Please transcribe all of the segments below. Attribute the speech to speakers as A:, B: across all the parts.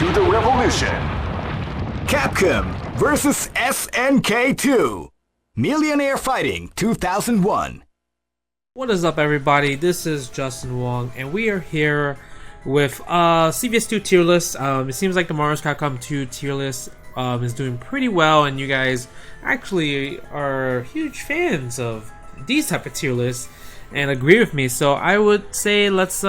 A: to the revolution. Capcom vs. SNK2 Millionaire Fighting 2001.
B: What is up, everybody? This is Justin Wong, and we are here with CVS2 tier list. It seems like the Marvel's Capcom 2 tier list is doing pretty well, and you guys actually are huge fans of these type of tier lists and agree with me. So I would say let's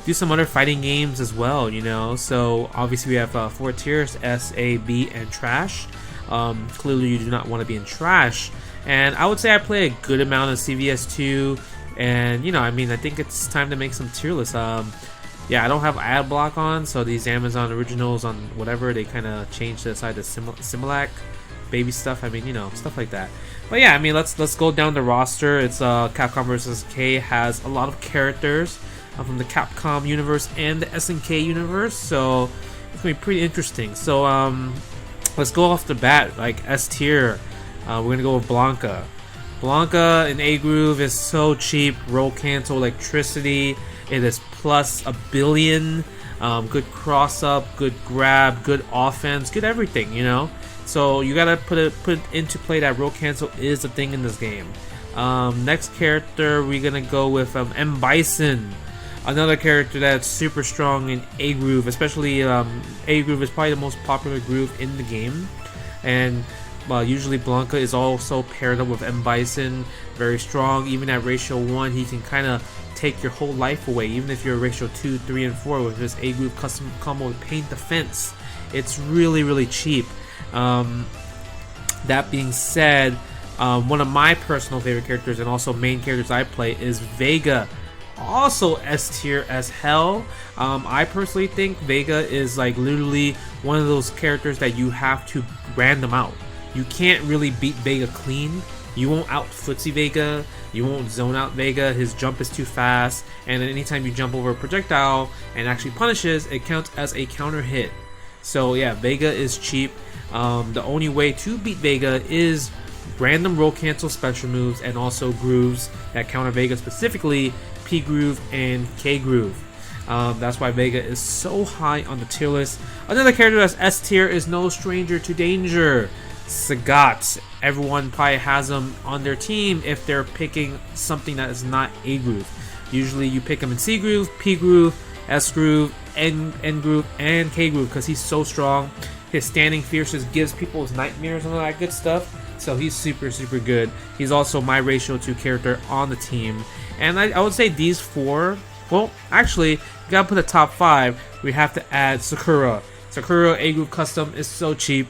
B: do some other fighting games as well, you know. So obviously we have 4 tiers: S, A, B, and Trash. Clearly you do not want to be in Trash, and I would say I play a good amount of CVS2, and you know, I mean, I think it's time to make some tier lists. Yeah, I don't have ad block on, so these Amazon originals on whatever, they kind of changed the side to Similac baby stuff. I mean, you know, stuff like that. But yeah, I mean, let's go down the roster. It's Capcom vs. K has a lot of characters from the Capcom universe and the SNK universe, so it's gonna be pretty interesting. So let's go off the bat, like S tier. We're gonna go with Blanca. Blanca in A groove is so cheap. Roll cancel, electricity. It is plus a billion. Good cross up, good grab, good offense, good everything, you know. So you gotta put it into play that roll cancel is a thing in this game. Next character, we're gonna go with M Bison. Another character that's super strong in A groove, especially A groove is probably the most popular groove in the game, and usually Blanca is also paired up with M Bison. Very strong. Even at ratio 1, he can kind of take your whole life away. Even if you're ratio 2, 3, and 4 with this A groove custom combo with Paint Defense, it's really cheap. That being said, one of my personal favorite characters and also main characters I play is Vega. Also S tier as hell. I personally think Vega is like literally one of those characters that you have to random out. You can't really beat Vega clean. You won't out footsie Vega. You won't zone out Vega. His jump is too fast, and anytime you jump over a projectile and actually punishes, it counts as a counter hit. So yeah, Vega is cheap. The only way to beat Vega is random roll cancel special moves and also grooves that counter Vega, specifically P groove and K groove. That's why Vega is so high on the tier list. Another character that's S tier is no stranger to danger. Sagat. Everyone probably has them on their team if they're picking something that is not A groove. Usually you pick him in C groove, P groove, S groove, N groove, and K groove because he's so strong. His standing fierce just gives people nightmares and all that good stuff. So he's super good. He's also my ratio 2 character on the team. And I would say these 4, well, actually, you gotta put a top 5. We have to add Sakura. Sakura A groove custom is so cheap.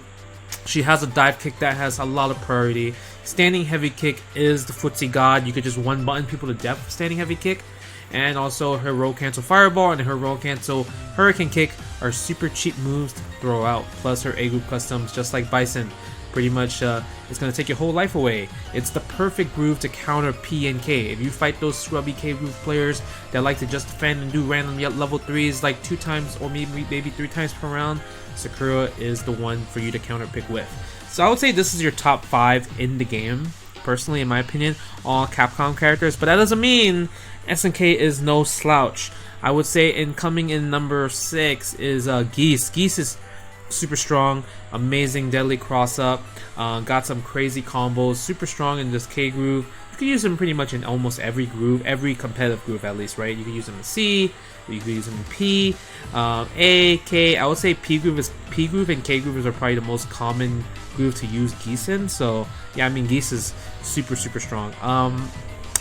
B: She has a dive kick that has a lot of priority. Standing heavy kick is the footsie god. You could just one button people to death with standing heavy kick. And also her roll cancel fireball and her roll cancel hurricane kick are super cheap moves to throw out. Plus her A group customs, just like Bison, pretty much it's going to take your whole life away. It's the perfect groove to counter P and K. If you fight those scrubby K groove players that like to just defend and do random level 3s like 2 times or maybe 3 times per round, Sakura is the one for you to counter pick with. So I would say this is your top 5 in the game, personally, in my opinion, all Capcom characters. But that doesn't mean SNK is no slouch. I would say coming in number 6 is Geese. Geese is super strong, amazing deadly cross up, got some crazy combos, super strong in this K groove. You can use him pretty much in almost every groove, every competitive groove at least, right? You can use him in C, you can use him in P, A, K. I would say P groove and K groove are probably the most common groove to use Geese in. So yeah, I mean, Geese is super strong.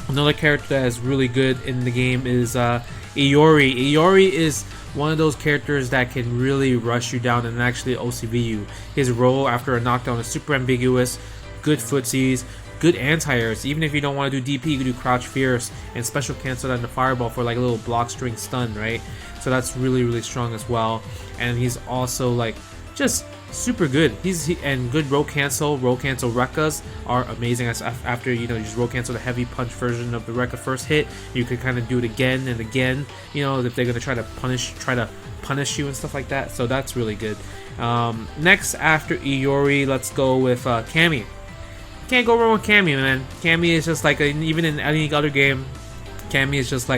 B: Another character that is really good in the game is Iori. Iori is one of those characters that can really rush you down and actually OCV you. His roll after a knockdown is super ambiguous, good footsies, good anti-airs. Even if you don't want to do DP, you can do crouch fierce and special cancel on the fireball for like a little block string stun, right? So that's really strong as well. And he's also like just super good. And good roll cancel Rekkas are amazing. After you just roll cancel the heavy punch version of the Rekka first hit, you could kind of do it again and again. If they're gonna try to punish you and stuff like that. So that's really good. Next after Iori, let's go with Cammy. Can't go wrong with Cammy, man. Cammy is just like even in any other game, Cammy is just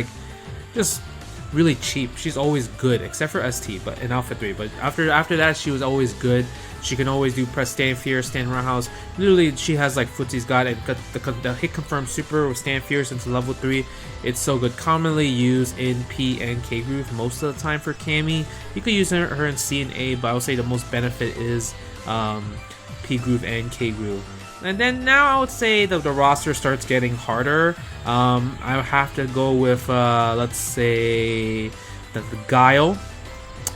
B: really cheap. She's always good, except for ST, but in Alpha 3. But after that, she was always good. She can always do press stand fear, stand roundhouse. Literally, she has like Footsie's got it. The hit confirm super with stand fear since level 3. It's so good. Commonly used in P and K groove most of the time for Cammy. You could use her in C and A, but I would say the most benefit is P groove and K groove. And then now I would say that the roster starts getting harder. I have to go with let's say the Guile.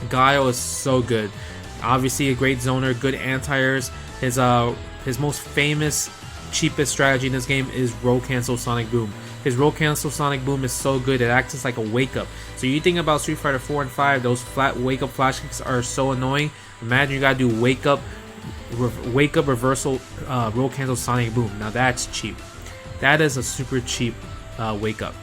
B: Guile is so good. Obviously a great zoner, good anti-airs. His most famous, cheapest strategy in this game is roll cancel Sonic Boom. His roll cancel Sonic Boom is so good, it acts as like a wake up. So you think about Street Fighter 4 and 5, those flat wake up flash kicks are so annoying. Imagine you gotta do wake up reversal roll cancel Sonic Boom. Now that's cheap. That is a super cheap wake up.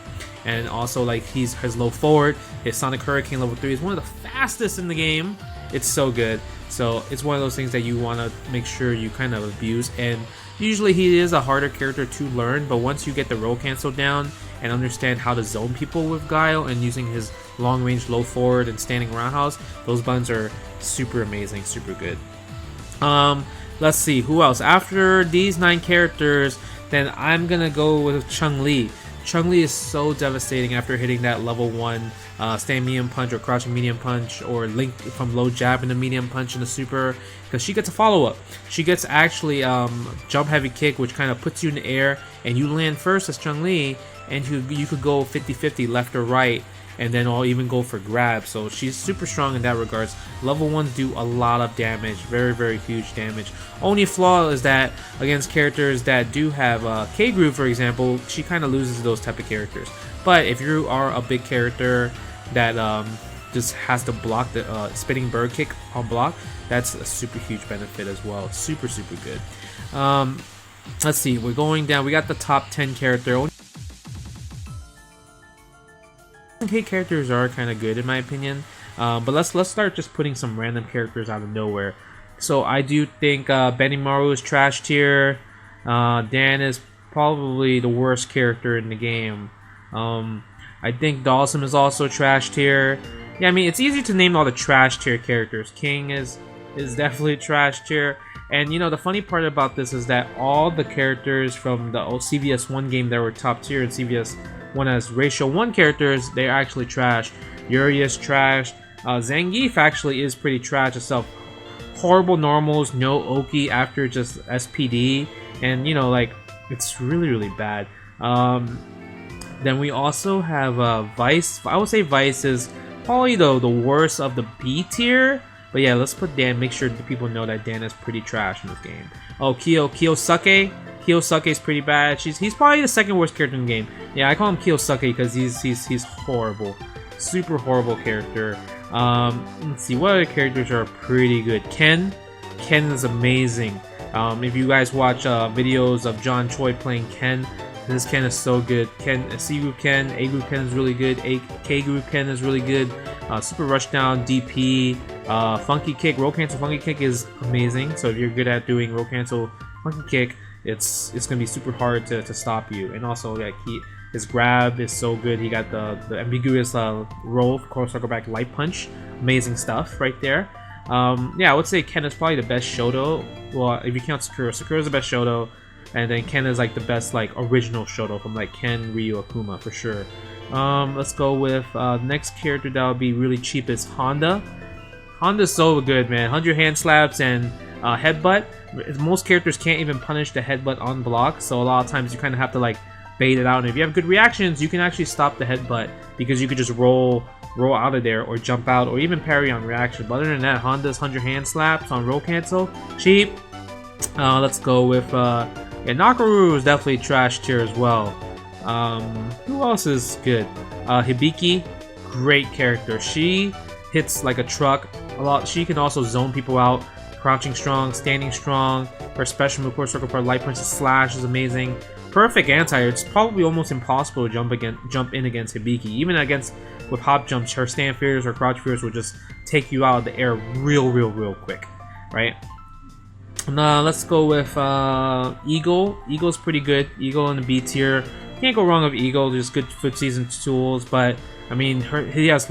B: And also like his low forward, his Sonic Hurricane level 3 is one of the fastest in the game. It's so good. So it's one of those things that you want to make sure you kind of abuse, and usually he is a harder character to learn, but once you get the roll cancel down and understand how to zone people with Guile and using his long range low forward and standing roundhouse, those buttons are super amazing, super good. Let's see who else after these 9 characters. Then I'm gonna go with Chun-Li. Chun-Li is so devastating after hitting that level 1 stand medium punch or crouching medium punch, or link from low jab into medium punch in the super, because she gets a follow-up. She gets actually jump heavy kick, which kind of puts you in the air and you land first as Chun-Li, and you could go 50-50 left or right, and then I'll even go for grab. So she's super strong in that regards. Level 1s do a lot of damage, very huge damage. Only flaw is that against characters that do have K groove, for example, she kind of loses to those type of characters. But if you are a big character that just has to block the spinning bird kick on block, that's a super huge benefit as well. Super good. Let's see, we're going down. We got the top 10 character. K characters are kind of good in my opinion, but let's start just putting some random characters out of nowhere. So I do think Benimaru is trash tier. Dan is probably the worst character in the game. I think Dawson is also trash tier. Yeah, I mean it's easy to name all the trash tier characters. King is definitely trash tier. And you know the funny part about this is that all the characters from the old CVS1 game that were top tier and CVS1 as ratio 1 characters, they're actually trash. Yuri is trash. Zangief actually is pretty trash itself. Horrible normals, no Oki after just SPD, and you know like it's really bad. Then we also have Vice. I would say Vice is probably the worst of the B tier. But yeah, let's put Dan. Make sure the people know that Dan is pretty trash in this game. Oh, Kiyosake. Kiyosake is pretty bad. He's probably the second worst character in the game. Yeah, I call him Kiyosake because he's horrible, super horrible character. Let's see what other characters are pretty good. Ken is amazing. If you guys watch videos of John Choi playing Ken, this Ken is so good. C group Ken, A group Ken is really good. K group Ken is really good. Super rushdown, DP, funky kick, roll cancel funky kick is amazing. So if you're good at doing roll cancel funky kick, it's gonna be super hard to stop you. And also like his grab is so good. He got the ambiguous roll, circle back light punch, amazing stuff right there. Yeah, I would say Ken is probably the best Shoto. Well, if you count Sakura is the best Shoto. And then Ken is like the best like original Shoto from like Ken, Ryu, Akuma for sure. Let's go with next character that would be really cheap is Honda. Honda's so good, man. 100 hand slaps and headbutt. Most characters can't even punish the headbutt on block, so a lot of times you kind of have to like bait it out. And if you have good reactions, you can actually stop the headbutt because you could just roll out of there or jump out or even parry on reaction. But other than that, Honda's 100 hand slaps on roll cancel, cheap. Let's go with yeah, Nakaru is definitely trash tier as well. Who else is good? Hibiki, great character. She hits like a truck a lot. She can also zone people out. Crouching strong, standing strong. Her special move, circle part, light punch, slash is amazing. Perfect anti-air. It's probably almost impossible to jump in against Hibiki. Even with hop jumps, her stand fears or crouch fears will just take you out of the air real quick, right? Let's go with Eagle. Eagle's pretty good. Eagle in the B tier. Can't go wrong with Eagle. There's good foot season tools, but I mean, he has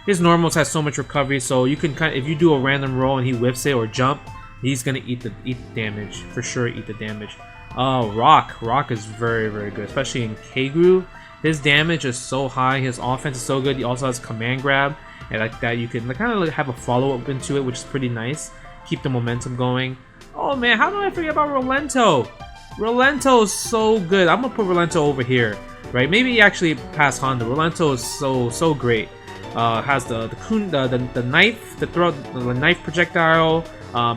B: his normals has so much recovery, so you can if you do a random roll and he whiffs it or jump, he's gonna eat the damage for sure. Eat the damage. Rock is very good, especially in K Groove. His damage is so high. His offense is so good. He also has command grab, and like that you can kind of have a follow up into it, which is pretty nice. Keep the momentum going. Oh man, how do I forget about Rolento? Rolento is so good. I'm gonna put Rolento over here, right? Maybe actually past Honda. Rolento is so great. Has the knife, the knife projectile.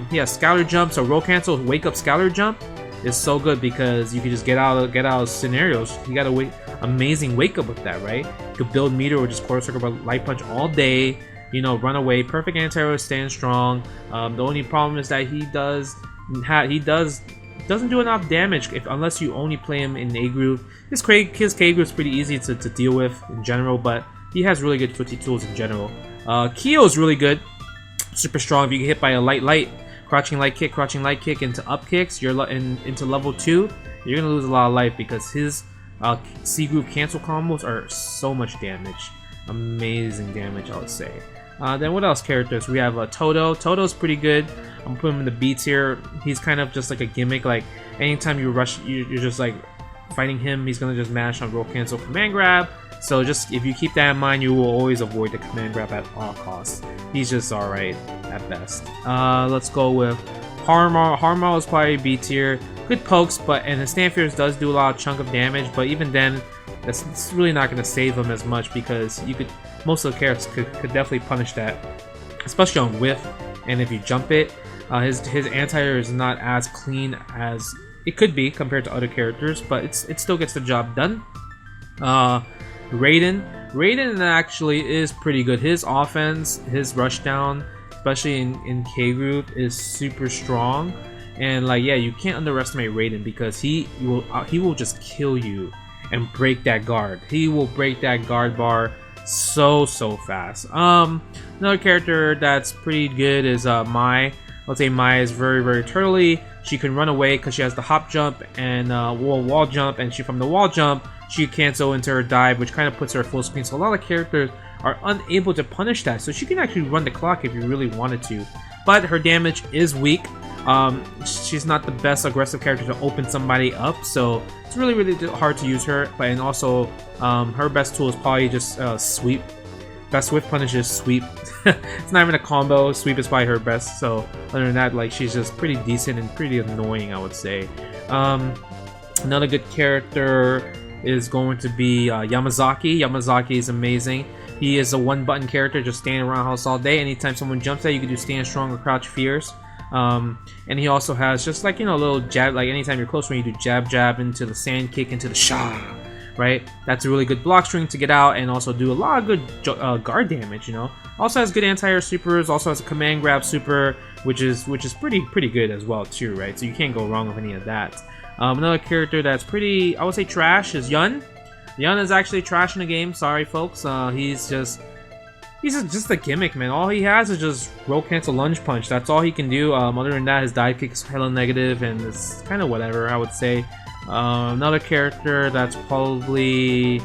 B: He has scalar jump, so roll cancel, wake up scalar jump is so good because you can just get out of scenarios. You got a amazing wake up with that, right? You could build meter or just quarter circle light punch all day. You know, run away. Perfect anti-air, stand strong. The only problem is that he doesn't do enough damage unless you only play him in A Groove. His K Groove is pretty easy to deal with in general, but he has really good footsie tools in general. Kyo is really good, super strong. If you get hit by a light, crouching light kick into up kicks, you're into level 2, you're gonna lose a lot of life because his C Groove cancel combos are so much damage. Amazing damage, I would say. Then what else characters? We have Toto. Toto's pretty good. I'm putting him in the B tier. He's kind of just like a gimmick. Like anytime you rush, you're just like fighting him. He's gonna just mash on roll cancel command grab. So just if you keep that in mind, you will always avoid the command grab at all costs. He's just alright at best. Let's go with Harmar. Harmar is probably B tier. Good pokes, and his stand fears does do a lot of chunk of damage. But even then, it's really not gonna save him as much because most of the characters could definitely punish that, especially on whiff. And if you jump it, his anti-air is not as clean as it could be compared to other characters, but it still gets the job done. Raiden actually is pretty good. His offense, his rushdown, especially in K Groove, is super strong. And like, yeah, you can't underestimate Raiden because he will just kill you and break that guard. He will break that guard bar so fast. Another character that's pretty good is Mai. Let's say Mai is very turtly. She can run away because she has the hop jump and wall jump, and from the wall jump she cancel into her dive, which kind of puts her full screen. So a lot of characters are unable to punish that, so she can actually run the clock if you really wanted to. But her damage is weak. She's not the best aggressive character to open somebody up, so it's really hard to use her. And also, her best tool is probably just sweep. Best whiff punish is sweep. It's not even a combo. Sweep is probably her best. So other than that, like, she's just pretty decent and pretty annoying, I would say. Another good character is going to be Yamazaki. Yamazaki is amazing. He is a one-button character, just standing around house all day. Anytime someone jumps at you, you can do stand strong or crouch fierce. And he also has just like, you know, a little jab, like anytime you're close, when you do jab into the sand kick into the sha, right? That's a really good block string to get out and also do a lot of good guard damage, you know. Also has good anti-air supers, also has a command grab super, which is pretty good as well too, right? So you can't go wrong with any of that. Another character that's pretty, I would say, trash is Yun. Yun is actually trash in the game. Sorry, folks. He's just a gimmick, man. All he has is just roll cancel lunge punch. That's all he can do. Other than that, his dive kick is hella negative, and it's kind of whatever, I would say. Another character that's probably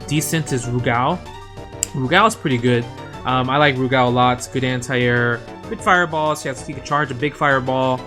B: decent is Rugao. Rugao is pretty good. I like Rugao a lot. It's good anti-air, good fireballs. He can charge a big fireball.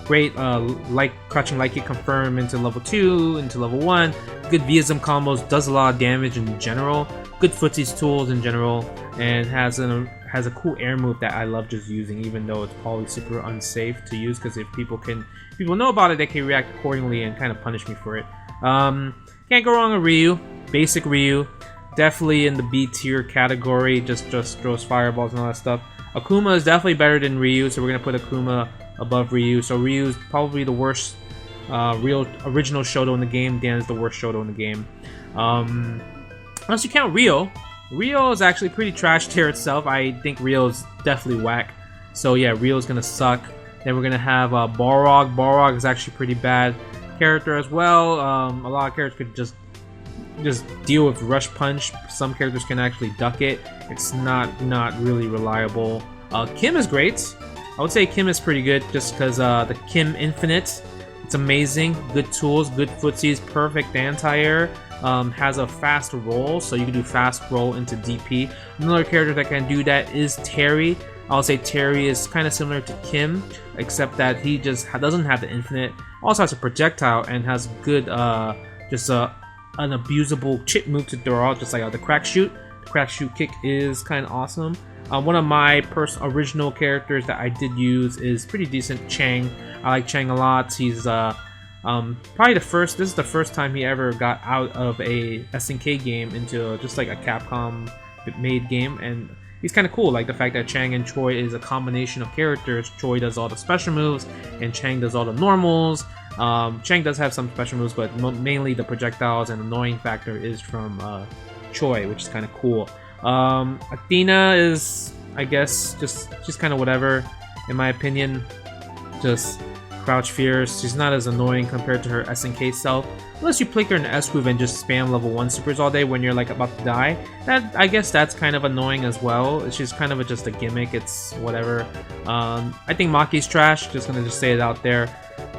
B: Great crouching light kick confirm into level 2, into level 1. Good Viasm combos, does a lot of damage in general. Good footsies tools in general, and has a cool air move that I love just using, even though it's probably super unsafe to use, because if people know about it, they can react accordingly and kind of punish me for it. Can't go wrong with Ryu. Basic Ryu, definitely in the B tier category, just throws fireballs and all that stuff. Akuma is definitely better than Ryu, so we're gonna put Akuma above Ryu. So Ryu's probably the worst original Shoto in the game. Dan is the worst Shoto in the game. Unless you count Rio. Rio is actually pretty trash tier itself. I think Rio is definitely whack. So yeah, Rio's gonna suck. Then we're gonna have Balrog. Balrog is actually pretty bad character as well. A lot of characters could just deal with rush punch. Some characters can actually duck it. It's not really reliable. Kim is great. I would say Kim is pretty good just because the Kim Infinite. It's amazing. Good tools, good footsies, perfect anti-air. has a fast roll, so you can do fast roll into DP. Another character that can do that is Terry. I'll say Terry is kind of similar to Kim, except that he just doesn't have the infinite. Also has a projectile and has good, an abusable chip move to throw out, just like the crack shoot. The crack shoot kick is kind of awesome. One of my original characters that I did use is pretty decent, Chang. I like Chang a lot. He's probably this is the first time he ever got out of a SNK game into just like a Capcom made game, and he's kind of cool. Like the fact that Chang and Choi is a combination of characters. Choi does all the special moves and Chang does all the normals. Chang does have some special moves, but mainly the projectiles and annoying factor is from Choi, which is kind of cool. Athena is, I guess, just kind of whatever, in my opinion. Just crouch fierce. She's not as annoying compared to her SNK self. Unless you play her in S-Move and just spam level 1 supers all day when you're like about to die. I guess that's kind of annoying as well. She's kind of just a gimmick. It's whatever. I think Maki's trash. Just gonna say it out there.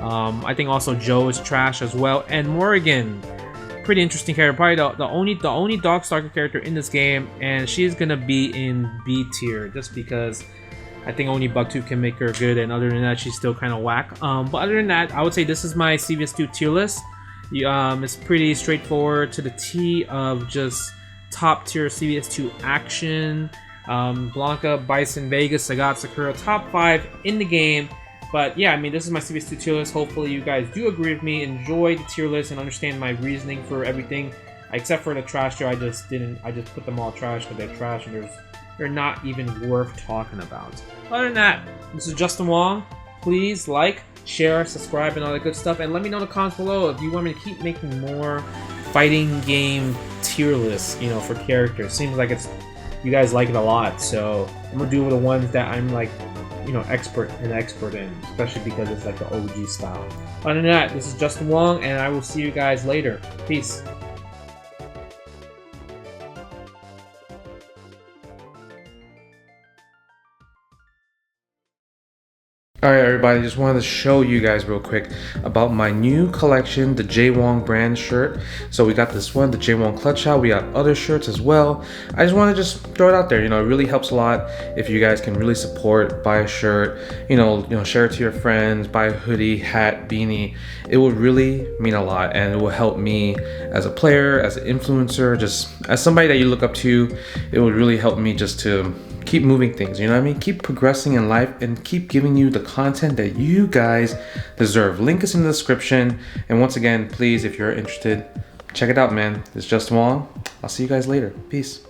B: I think also Joe is trash as well. And Morrigan, pretty interesting character. Probably the only Darkstalker character in this game, and she's gonna be in B tier just because I think only Bucktooth can make her good, and other than that, she's still kind of whack. But other than that, I would say this is my CVS2 tier list. It's pretty straightforward to the T of just top tier CVS2 action. Blanca, Bison, Vegas, Sagat, Sakura, top 5 in the game. But yeah, I mean, this is my CVS2 tier list. Hopefully you guys do agree with me, enjoy the tier list, and understand my reasoning for everything. Except for the trash tier, I just put them all trash because they're trash and they're not even worth talking about. Other than that, this is Justin Wong. Please like, share, subscribe, and all that good stuff. And let me know in the comments below if you want me to keep making more fighting game tier lists, for characters. Seems like you guys like it a lot, so I'm gonna do the ones that I'm like, expert in, especially because it's like the OG style. Other than that, this is Justin Wong, and I will see you guys later. Peace.
C: Alright everybody, just wanted to show you guys real quick about my new collection, the J Wong brand shirt. So we got this one, the J Wong clutch out. We got other shirts as well. I just want to throw it out there. It really helps a lot if you guys can really support, buy a shirt, share it to your friends, buy a hoodie, hat, beanie. It would really mean a lot, and it will help me as a player, as an influencer, just as somebody that you look up to. It would really help me just to keep moving things, keep progressing in life and keep giving you the content that you guys deserve. Link is in the description, and once again, please, if you're interested, check it out, man. It's Justin Wong. I'll see you guys later. Peace.